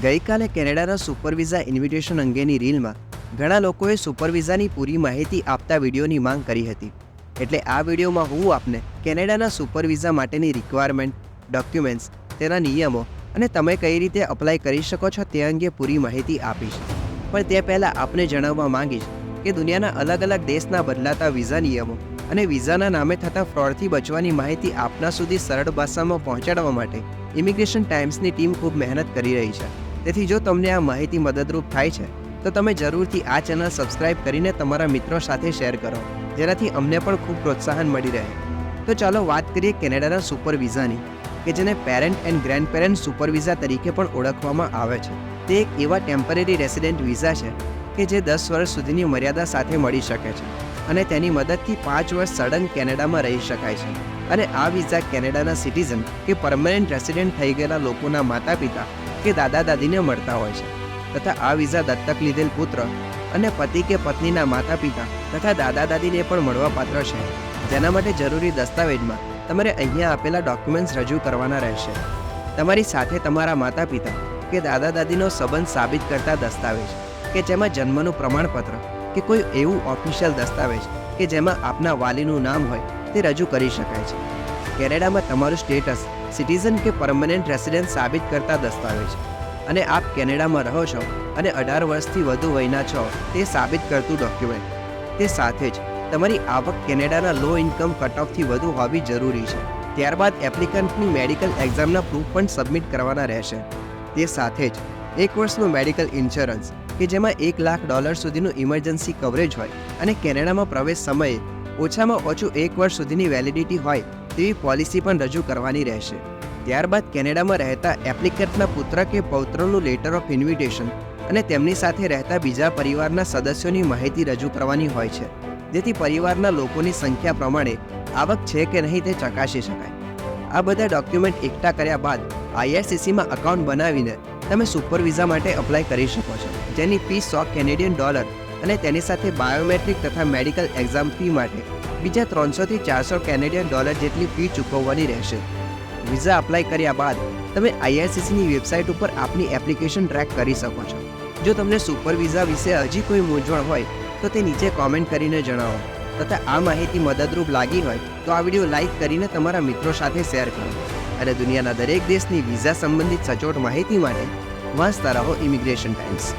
ગઈકાલે કેનેડાના super visa invitation અંગેની રીલમાં ઘણા લોકોએ સુપર વિઝાની પૂરી માહિતી આપતા વિડીયોની માંગ કરી હતી. એટલે આ વિડીયોમાં હું આપને કેનેડાના સુપર વિઝા માટેની રિક્વાયરમેન્ટ, ડોક્યુમેન્ટ્સ, તેના નિયમો અને તમે કઈ રીતે અપ્લાય કરી શકો છો તે અંગે પૂરી માહિતી આપીશ. પણ તે પહેલાં આપને જણાવવા માંગીશ કે દુનિયાના અલગ અલગ દેશના બદલાતા વિઝા નિયમો અને વિઝાના નામે થતા ફ્રોડથી બચવાની માહિતી આપના સુધી સરળ ભાષામાં પહોંચાડવા માટે ઇમિગ્રેશન ટાઈમ્સની ટીમ ખૂબ મહેનત કરી રહી છે. તેથી જો તમને આ માહિતી મદદરૂપ થાય છે તો તમે જરૂરથી આ ચેનલ સબસ્ક્રાઇબ કરીને તમારા મિત્રો સાથે શેર કરો, જેનાથી અમને પણ ખૂબ પ્રોત્સાહન મળી રહે. તો ચાલો વાત કરીએ કેનેડાના સુપર વિઝાની, કે જેને parent and grandparent super visa તરીકે પણ ઓળખવામાં આવે છે. તે એક એવા ટેમ્પરરી રેસિડેન્ટ વિઝા છે કે જે 10 વર્ષ સુધીની મર્યાદા સાથે મળી શકે છે અને તેની મદદથી 5 વર્ષ સડન કેનેડામાં રહી શકાય છે. અને આ વિઝા કેનેડાના સિટીઝન કે પરમનન્ટ રેસિડેન્ટ થઈ ગયેલા લોકોના માતા પિતા કે દાદા દાદીને મળતા હોય છે, તથા આ વિઝા દત્તક લીધેલ પુત્ર અને પતિ કે પત્નીના માતા પિતા તથા દાદા દાદીને પણ મળવાપાત્ર છે. જેના માટે જરૂરી દસ્તાવેજમાં તમારે અહીંયા આપેલા ડોક્યુમેન્ટ્સ રજૂ કરવાના રહેશે. તમારી સાથે તમારા માતા પિતા કે દાદા દાદીનો સંબંધ સાબિત કરતા દસ્તાવેજ કે જેમાં જન્મનું પ્રમાણપત્ર કે કોઈ એવું ઓફિશિયલ દસ્તાવેજ કે જેમાં આપના વાલીનું નામ હોય તે રજૂ કરી શકાય છે. કેનેડામાં તમારું સ્ટેટસ સિટીઝન કે પરમનન્ટ રેસિડેન્ટ સાબિત કરતા દસ્તાવેજ અને આપ કેનેડામાં રહો છો અને 18 વર્ષથી વધુ વયના છો તે સાબિત કરતું ડોક્યુમેન્ટ. તે સાથે જ તમારી આવક કેનેડાના લો ઇન્કમ કટઓફથી વધુ હોવી જરૂરી છે. ત્યારબાદ એપ્લિકન્ટની મેડિકલ એક્ઝામના પ્રૂફ પણ સબમિટ કરવાના રહેશે. તે સાથે જ 1 વર્ષનું મેડિકલ ઇન્સ્યોરન્સ કે જેમાં $1 લાખ સુધીનું ઇમરજન્સી કવરેજ હોય અને કેનેડામાં પ્રવેશ સમયે ઓછામાં ઓછું 1 વર્ષ સુધીની વેલિડિટી હોય તેવી પોલિસી પણ રજૂ કરવાની રહેશે. ત્યારબાદ કેનેડામાં રહેતા એપ્લિકન્ટના પુત્ર કે પૌત્રનું લેટર ઓફ ઇન્વિટેશન અને તેમની સાથે રહેતા બીજા પરિવારના સદસ્યોની માહિતી રજૂ કરવાની હોય છે, જેથી પરિવારના લોકોની સંખ્યા પ્રમાણે આવક છે કે નહીં તે ચકાસી શકાય. આ બધા ડોક્યુમેન્ટ એકઠા કર્યા બાદ IRCCમાં અકાઉન્ટ બનાવીને તમે સુપર વિઝા માટે અપ્લાય કરી શકો છો, જેની ફી $100 અને તેની સાથે બાયોમેટ્રિક તથા મેડિકલ એક્ઝામ ફી માટે બીજા $300 થી $400 જેટલી ફી ચૂકવવાની રહેશે. વિઝા અપ્લાય કર્યા બાદ તમે IRCCની વેબસાઇટ ઉપર આપની એપ્લિકેશન ટ્રેક કરી શકો છો. જો તમને સુપર વિઝા વિશે હજી કોઈ મૂંઝવણ હોય તો તે નીચે કોમેન્ટ કરીને જણાવો. તથા આ માહિતી મદદરૂપ લાગી હોય તો આ વિડીયો લાઇક કરીને તમારા મિત્રો સાથે શેર કરો અને દુનિયાના દરેક દેશની વિઝા સંબંધિત સચોટ માહિતી માટે વાંચતા રહો ઇમિગ્રેશન ટાઈમ્સ.